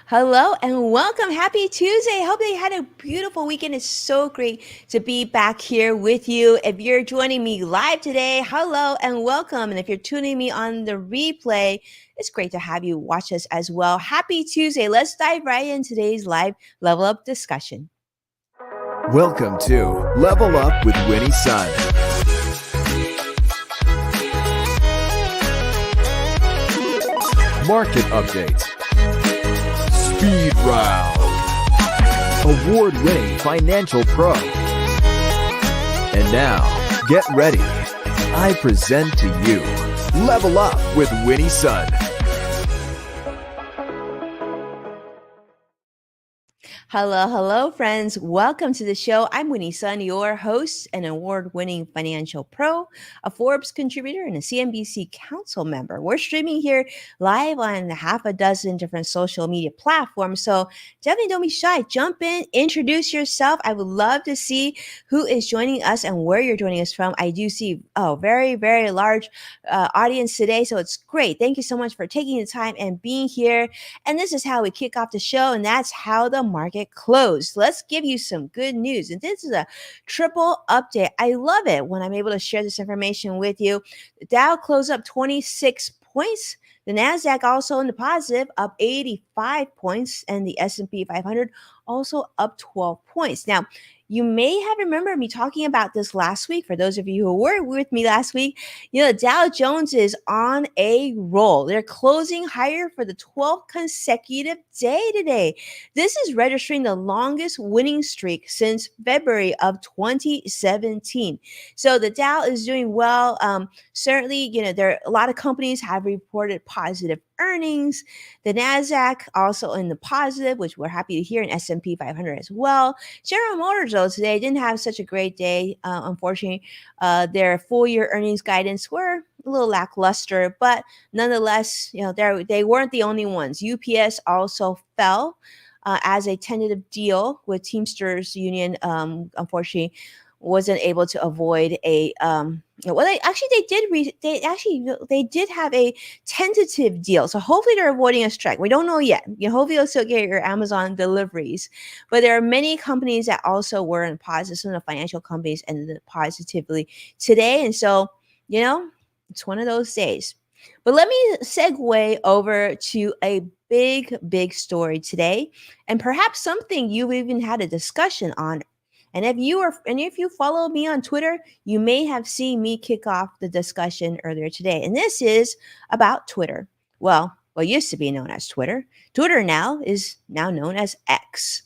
Hello and welcome. Happy Tuesday. Hope that you had a beautiful weekend. It's so great to be back here with you. If you're joining me live today, hello and welcome. And if you're tuning me on the replay, it's great to have you watch us as well. Happy Tuesday. Let's dive right in today's live level up discussion. Welcome to Level Up with Winnie Sun. Market updates. Speed round. Award-winning financial pro. And now, get ready. I present to you Level Up with Winnie Sun. Hello, friends. Welcome to the show. I'm Winnie Sun, your host, an award-winning financial pro, a Forbes contributor, and a CNBC council member. We're streaming here live on half a dozen different social media platforms, so definitely don't be shy. Jump in, introduce yourself. I would love to see who is joining us and where you're joining us from. I do see very, very large audience today, so it's great. Thank you so much for taking the time and being here. And this is how we kick off the show, and that's how the market closed. Let's give you some good news. And this is a triple update. I love it when I'm able to share this information with you. The Dow closed up 26 points. The Nasdaq also in the positive, up 85 points, and the S&P 500 also up 12 points. Now, you may have remembered me talking about this last week. For those of you who were with me last week, Dow Jones is on a roll. They're closing higher for the 12th consecutive day today. This is registering the longest winning streak since February of 2017. So the Dow is doing well. Certainly, there are a lot of companies have reported positive earnings. The Nasdaq also in the positive, which we're happy to hear, and S&P 500 as well. General Motors, though, today didn't have such a great day. Unfortunately, their full year earnings guidance were a little lackluster, but nonetheless, they weren't the only ones. UPS also fell as a tentative deal with Teamsters Union. Unfortunately, wasn't able to avoid a they did have a tentative deal, so hopefully they're avoiding a strike. We don't know yet. Hopefully you'll still get your Amazon deliveries, but there are many companies that also were in positive. Some of the financial companies ended positively today, and so it's one of those days. But let me segue over to a big story today, and perhaps something you've even had a discussion on. And if you follow me on Twitter, you may have seen me kick off the discussion earlier today. And this is about Twitter. Well, what used to be known as Twitter. Twitter now is known as X.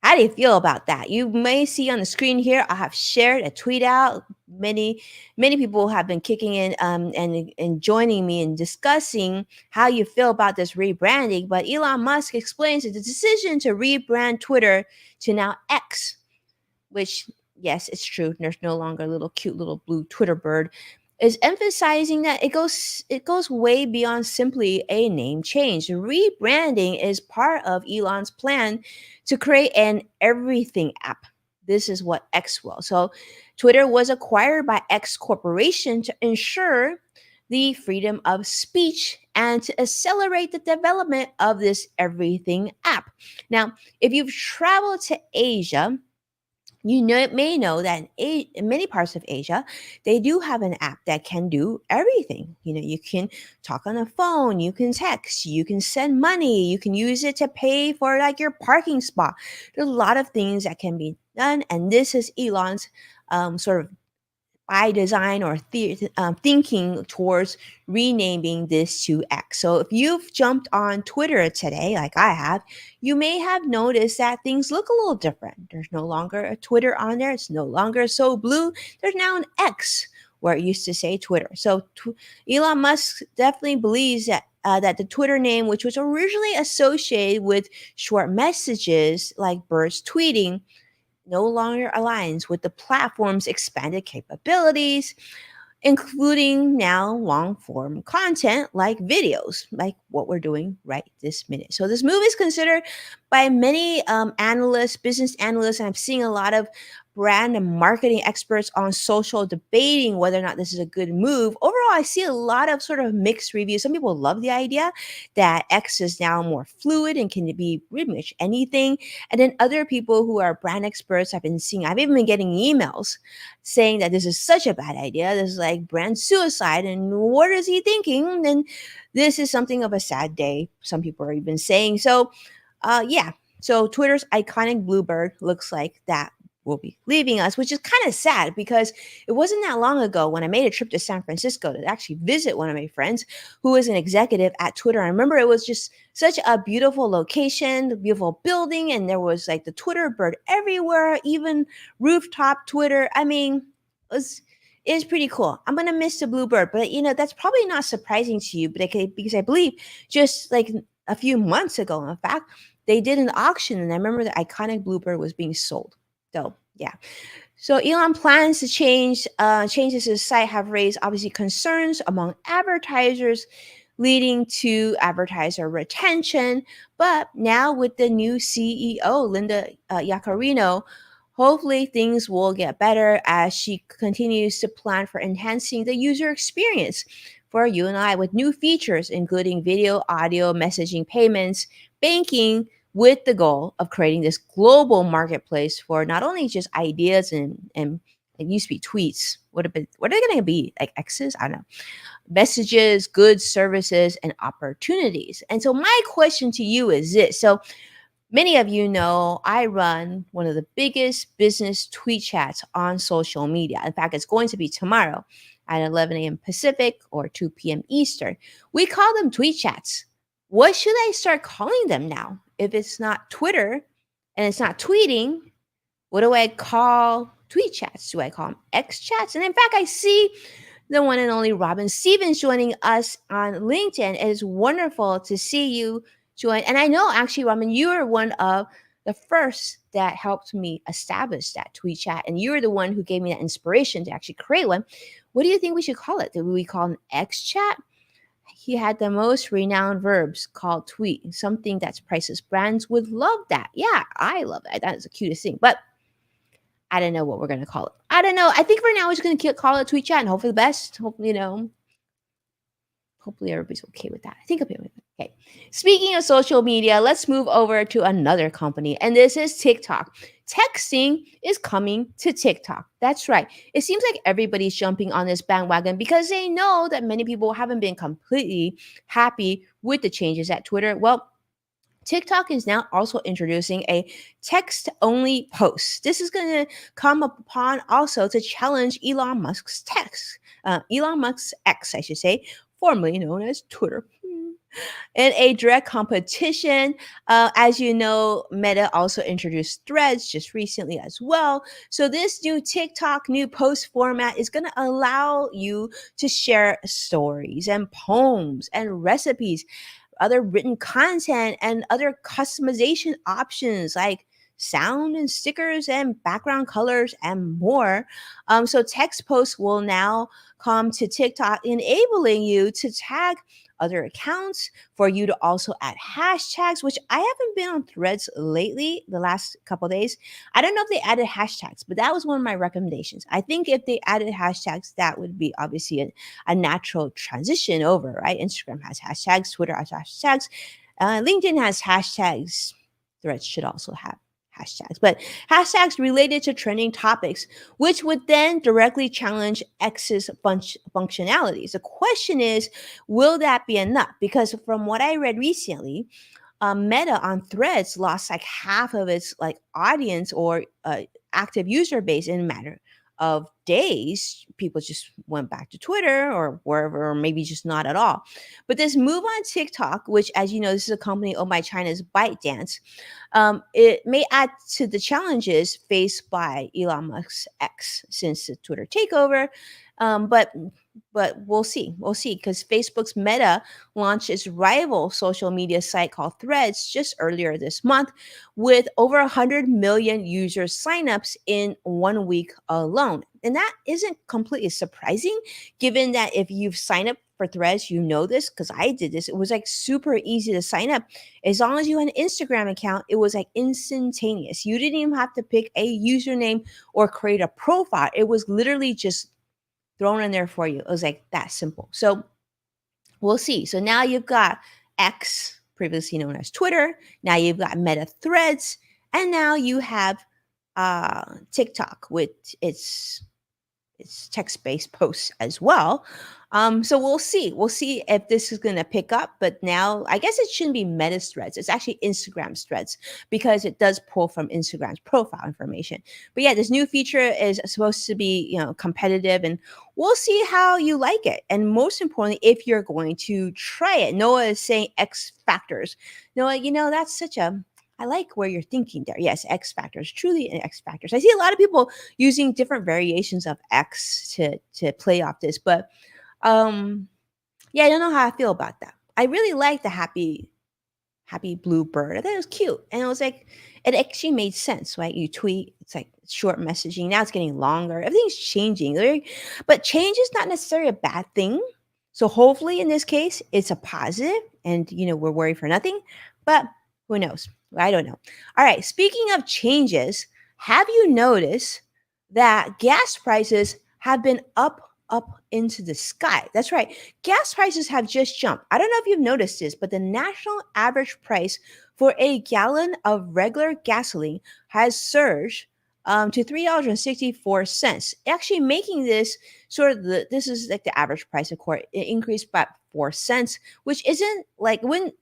How do you feel about that? You may see on the screen here, I have shared a tweet out. Many people have been kicking in and joining me in discussing how you feel about this rebranding. But Elon Musk explains that the decision to rebrand Twitter to now X, which, yes, it's true, there's no longer a little cute little blue Twitter bird, is emphasizing that it goes way beyond simply a name change. Rebranding is part of Elon's plan to create an everything app. This is what X will. So Twitter was acquired by X Corporation to ensure the freedom of speech and to accelerate the development of this everything app. Now, if you've traveled to Asia, may know that in many parts of Asia, they do have an app that can do everything. You can talk on the phone, you can text, you can send money, you can use it to pay for like your parking spot. There's a lot of things that can be done, and this is Elon's sort of by design or thinking towards renaming this to X. So if you've jumped on Twitter today, like I have, you may have noticed that things look a little different. There's no longer a Twitter on there. It's no longer so blue. There's now an X where it used to say Twitter. So Elon Musk definitely believes that the Twitter name, which was originally associated with short messages like birds tweeting, no longer aligns with the platform's expanded capabilities, including now long-form content like videos, like what we're doing right this minute. So this move is considered by many analysts, business analysts, and I'm seeing a lot of brand and marketing experts on social debating whether or not this is a good move. Overall, I see a lot of sort of mixed reviews. Some people love the idea that X is now more fluid and can be pretty much anything. And then other people who are brand experts, I've even been getting emails saying that this is such a bad idea. This is like brand suicide. And what is he thinking? And this is something of a sad day, some people are even saying. So, yeah. So Twitter's iconic bluebird looks like that will be leaving us, which is kind of sad because it wasn't that long ago when I made a trip to San Francisco to actually visit one of my friends who is an executive at Twitter. I remember it was just such a beautiful location, the beautiful building, and there was like the Twitter bird everywhere, even rooftop Twitter. I mean, it's pretty cool. I'm gonna miss the bluebird, but that's probably not surprising to you, but because I believe just like a few months ago, in fact, they did an auction, and I remember the iconic bluebird was being sold. So yeah. So Elon plans to changes to the site have raised obviously concerns among advertisers, leading to advertiser retention. But now with the new CEO, Linda Yaccarino, hopefully things will get better as she continues to plan for enhancing the user experience for you and I with new features, including video, audio, messaging, payments, banking, with the goal of creating this global marketplace for not only just ideas and it used to be tweets. What are they going to be? Like X's? I don't know. Messages, goods, services, and opportunities. And so my question to you is this. So many of you know I run one of the biggest business tweet chats on social media. In fact, it's going to be tomorrow at 11 a.m. Pacific or 2 p.m. Eastern. We call them tweet chats. What should I start calling them now? If it's not Twitter and it's not tweeting, what do I call tweet chats? Do I call them X chats? And in fact, I see the one and only Robin Stevens joining us on LinkedIn. It is wonderful to see you join. And I know actually, Robin, you are one of the first that helped me establish that tweet chat. And you were the one who gave me that inspiration to actually create one. What do you think we should call it? Do we call it an X chat? He had the most renowned verbs called tweet, something that's priceless. Brands would love that. Yeah, I love that. That is the cutest thing. But I don't know what we're going to call it. I don't know. I think for now, we're just going to call it tweet chat and hope for the best. Hopefully, hopefully everybody's okay with that. I think I'll be with it. Okay. Speaking of social media, let's move over to another company, and this is TikTok. Texting is coming to TikTok. That's right. It seems like everybody's jumping on this bandwagon because they know that many people haven't been completely happy with the changes at Twitter. Well, TikTok is now also introducing a text-only post. This is going to come upon also to challenge Elon Musk's X, I should say, formerly known as Twitter. In a direct competition, as you know, Meta also introduced Threads just recently as well. So this new TikTok new post format is going to allow you to share stories and poems and recipes, other written content, and other customization options like sound and stickers and background colors and more. So text posts will now come to TikTok, enabling you to tag other accounts, for you to also add hashtags, which I haven't been on Threads lately, the last couple of days. I don't know if they added hashtags, but that was one of my recommendations. I think if they added hashtags, that would be obviously a natural transition over, right? Instagram has hashtags, Twitter has hashtags, LinkedIn has hashtags. Threads should also have hashtags, but hashtags related to trending topics, which would then directly challenge X's functionalities. The question is, will that be enough? Because from what I read recently, Meta on Threads lost like half of its like audience or active user base in a matter of days. People just went back to Twitter or wherever, or maybe just not at all. But this move on TikTok, which, as you know, this is a company owned by China's ByteDance, it may add to the challenges faced by Elon Musk's X since the Twitter takeover. But we'll see. We'll see, because Facebook's Meta launched its rival social media site called Threads just earlier this month, with over 100 million user signups in 1 week alone. And that isn't completely surprising, given that if you've signed up for Threads, you know this because I did this. It was like super easy to sign up. As long as you had an Instagram account, it was like instantaneous. You didn't even have to pick a username or create a profile. It was literally just thrown in there for you. It was like that simple. So we'll see. So now you've got X, previously known as Twitter. Now you've got Meta Threads, and now you have TikTok with its text-based posts as well. So we'll see. We'll see if this is going to pick up. But now, I guess it shouldn't be Meta's threads. It's actually Instagram's threads because it does pull from Instagram's profile information. But yeah, this new feature is supposed to be, competitive, and we'll see how you like it. And most importantly, if you're going to try it. Noah is saying X factors. Noah, that's such a I like where you're thinking there. Yes, X factors, truly X factors. I see a lot of people using different variations of X to play off this, but yeah, I don't know how I feel about that. I really like the happy blue bird. I thought it was cute, and it was like it actually made sense, right? You tweet, it's like short messaging. Now it's getting longer. Everything's changing, but change is not necessarily a bad thing. So hopefully, in this case, it's a positive, and we're worried for nothing. But who knows? I don't know. All right. Speaking of changes, have you noticed that gas prices have been up into the sky? That's right. Gas prices have just jumped. I don't know if you've noticed this, but the national average price for a gallon of regular gasoline has surged to $3.64, actually making this sort of this is like the average price, of course. It increased by 4 cents, which isn't like wouldn't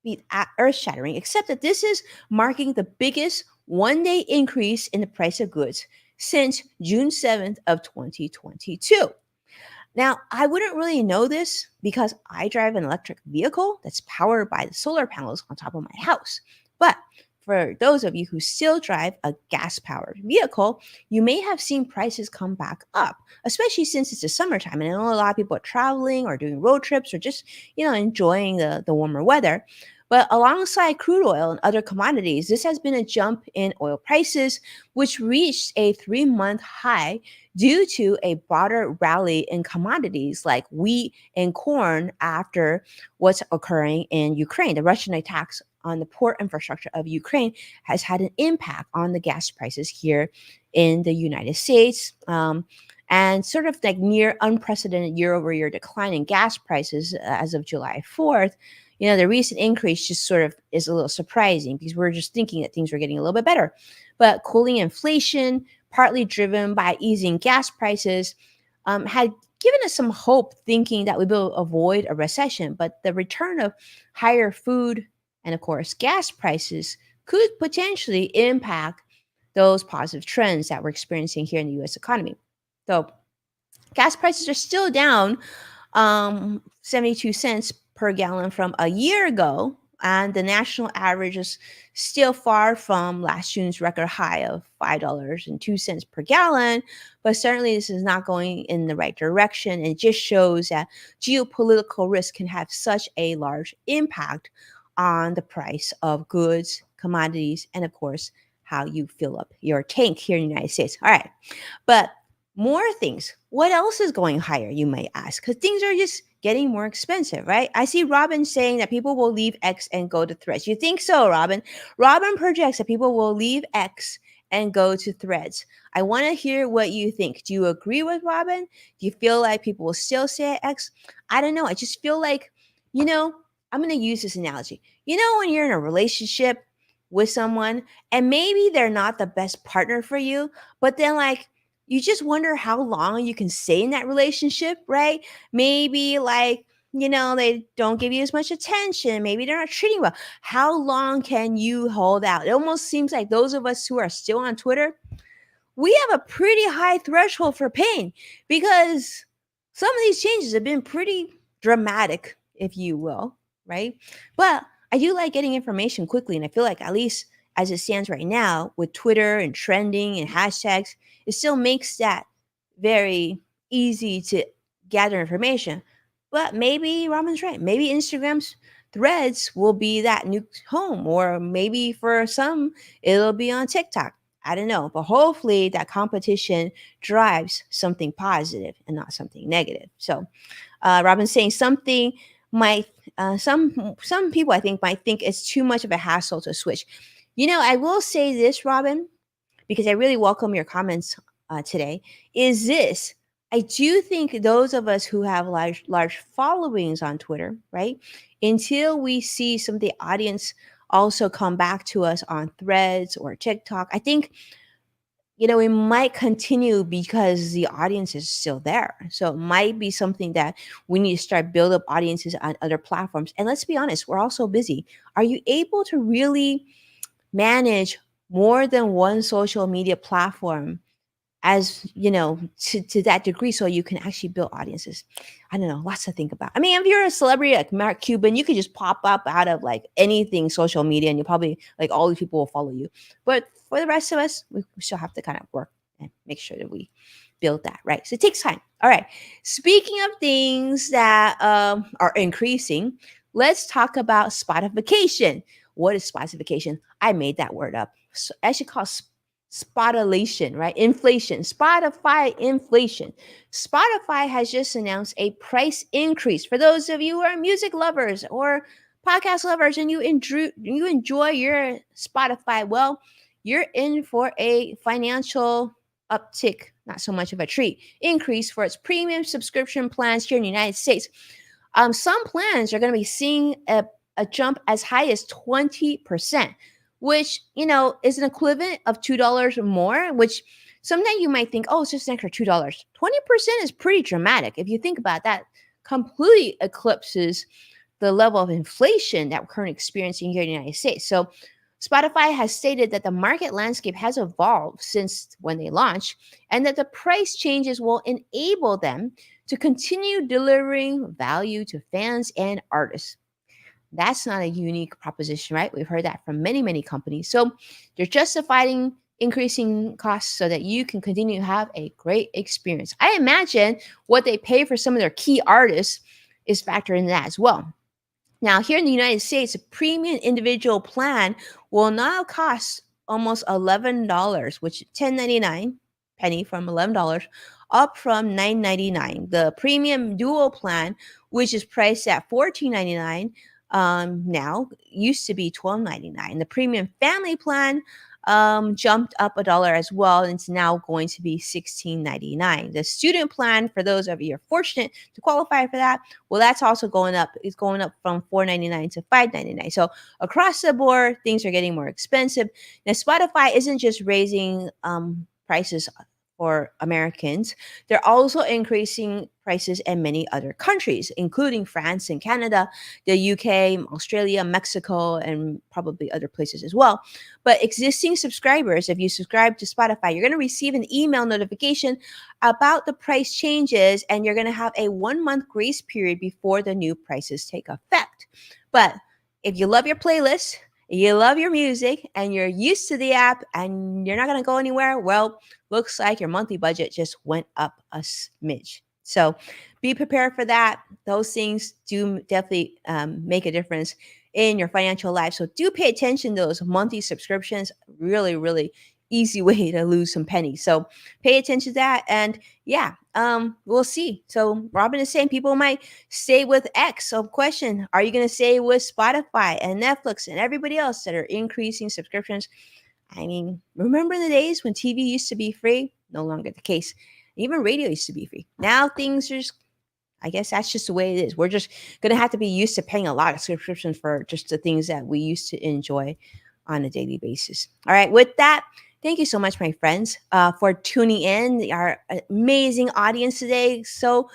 be earth shattering, except that this is marking the biggest one-day increase in the price of goods since June 7th of 2022. Now, I wouldn't really know this because I drive an electric vehicle that's powered by the solar panels on top of my house. But for those of you who still drive a gas-powered vehicle, you may have seen prices come back up, especially since it's the summertime. And I know a lot of people are traveling or doing road trips or just, enjoying the warmer weather. But alongside crude oil and other commodities, this has been a jump in oil prices, which reached a 3-month high due to a broader rally in commodities like wheat and corn after what's occurring in Ukraine. The Russian attacks on the port infrastructure of Ukraine has had an impact on the gas prices here in the United States. And sort of like near unprecedented year-over-year decline in gas prices as of July 4th. The recent increase just sort of is a little surprising because we're just thinking that things were getting a little bit better. But cooling inflation, partly driven by easing gas prices, had given us some hope, thinking that we will avoid a recession. But the return of higher food and, of course, gas prices could potentially impact those positive trends that we're experiencing here in the U.S. economy. So gas prices are still down 72 cents per gallon from a year ago, and the national average is still far from last June's record high of $5.02 per gallon. But certainly this is not going in the right direction. It just shows that geopolitical risk can have such a large impact on the price of goods, commodities, and of course, how you fill up your tank here in the United States. All right. But more things. What else is going higher, you may ask? Because things are just getting more expensive, right? I see Robin saying that people will leave X and go to Threads. You think so, Robin? Robin projects that people will leave X and go to Threads. I want to hear what you think. Do you agree with Robin? Do you feel like people will still stay at X? I don't know. I just feel like, I'm going to use this analogy. When you're in a relationship with someone and maybe they're not the best partner for you, but then you just wonder how long you can stay in that relationship, right? Maybe they don't give you as much attention. Maybe they're not treating you well. How long can you hold out? It almost seems like those of us who are still on Twitter, we have a pretty high threshold for pain because some of these changes have been pretty dramatic, if you will, right? But I do like getting information quickly. And I feel like at least as it stands right now with Twitter and trending and hashtags, it still makes that very easy to gather information. But maybe Robin's right. Maybe Instagram's Threads will be that new home, or maybe for some, it'll be on TikTok. I don't know, but hopefully that competition drives something positive and not something negative. So, Robin's saying something might some people I think might think it's too much of a hassle to switch. I will say this, Robin, because I really welcome your comments today. Is this? I do think those of us who have large followings on Twitter, right? Until we see some of the audience also come back to us on Threads or TikTok, I think we might continue because the audience is still there. So it might be something that we need to start build up audiences on other platforms. And let's be honest, we're all so busy. Are you able to really manage more than one social media platform as to that degree so you can actually build audiences? I don't know, lots to think about. I mean, if you're a celebrity like Mark Cuban, you could just pop up out of like anything social media and you probably like all these people will follow you. But for the rest of us, we still have to kind of work and make sure that we build that, right? So it takes time. All right, speaking of things that are increasing, let's talk about spotification. What is spotification? I made that word up. So I should call spotilation, right? Inflation, Spotify inflation. Spotify has just announced a price increase for those of you who are music lovers or podcast lovers and you enjoy your Spotify. Well, you're in for a financial uptick, not so much of a treat, increase for its premium subscription plans here in the United States. Some plans are going to be seeing a jump as high as 20%, which, is an equivalent of $2 more, which sometimes you might think, oh, it's just an extra $2. 20% is pretty dramatic. If you think about that, completely eclipses the level of inflation that we're currently experiencing here in the United States. So Spotify has stated that the market landscape has evolved since when they launched, and that the price changes will enable them to continue delivering value to fans and artists. That's not a unique proposition, right? We've heard that from many, many companies. So they're justifying increasing costs so that you can continue to have a great experience. I imagine what they pay for some of their key artists is factored in that as well. Now, here in the United States, a premium individual plan will now cost almost $11, which is $10.99 penny from $11, up from $9.99. The premium dual plan, which is priced at $14.99, now used to be $12.99. The premium family plan jumped up $1 as well, and it's now going to be $16.99. The student plan, for those of you who are fortunate to qualify for that, well, that's also going up. It's going up from $4.99 to $5.99. So across the board, things are getting more expensive. Now, Spotify isn't just raising prices for Americans. They're also increasing prices in many other countries, including France and Canada, the UK, Australia, Mexico, and probably other places as well. But existing subscribers, if you subscribe to Spotify, you're going to receive an email notification about the price changes, and you're going to have a 1-month grace period before the new prices take effect. But if you love your playlist, you love your music, and you're used to the app, and you're not going to go anywhere, well, looks like your monthly budget just went up a smidge. So be prepared for that. Those things do definitely make a difference in your financial life. So do pay attention to those monthly subscriptions. Really, really easy way to lose some pennies. So pay attention to that. And yeah, we'll see. So Robin is saying people might stay with X. So question, are you going to stay with Spotify and Netflix and everybody else that are increasing subscriptions? I mean, remember the days when TV used to be free? No longer the case. Even radio used to be free. Now things are just, I guess that's just the way it is. We're just going to have to be used to paying a lot of subscriptions for just the things that we used to enjoy on a daily basis. All right. With that, thank you so much, my friends, for tuning in. Our amazing audience today. So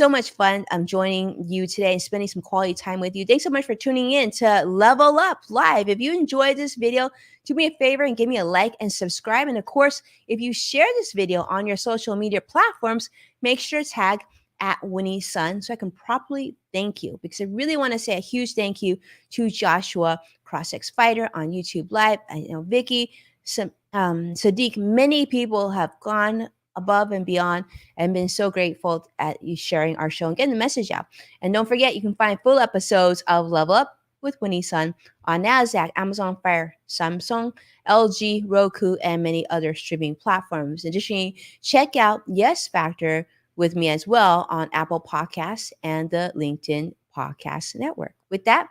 much fun. I'm joining you today and spending some quality time with you. Thanks so much for tuning in to Level Up Live. If you enjoyed this video, do me a favor and give me a like and subscribe. And of course, if you share this video on your social media platforms, make sure to tag at Winnie Sun so I can properly thank you, because I really want to say a huge thank you to Joshua, CrossX Fighter on YouTube Live. I know Vicky, Sadiq, many people have gone above and beyond and been so grateful at you sharing our show and getting the message out. And don't forget, you can find full episodes of Level Up with Winnie Sun on NASDAQ, Amazon Fire, Samsung, LG, Roku, and many other streaming platforms. Additionally, check out Yes Factor with me as well on Apple Podcasts and the LinkedIn Podcast Network. With that,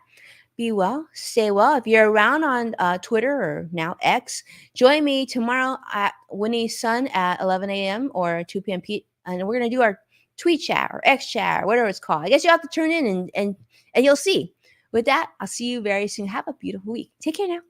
be well, stay well. If you're around on Twitter or now X, join me tomorrow at Winnie Sun at 11 a.m. or 2 p.m. And we're going to do our tweet chat or X chat or whatever it's called. I guess you have to turn in and you'll see. With that, I'll see you very soon. Have a beautiful week. Take care now.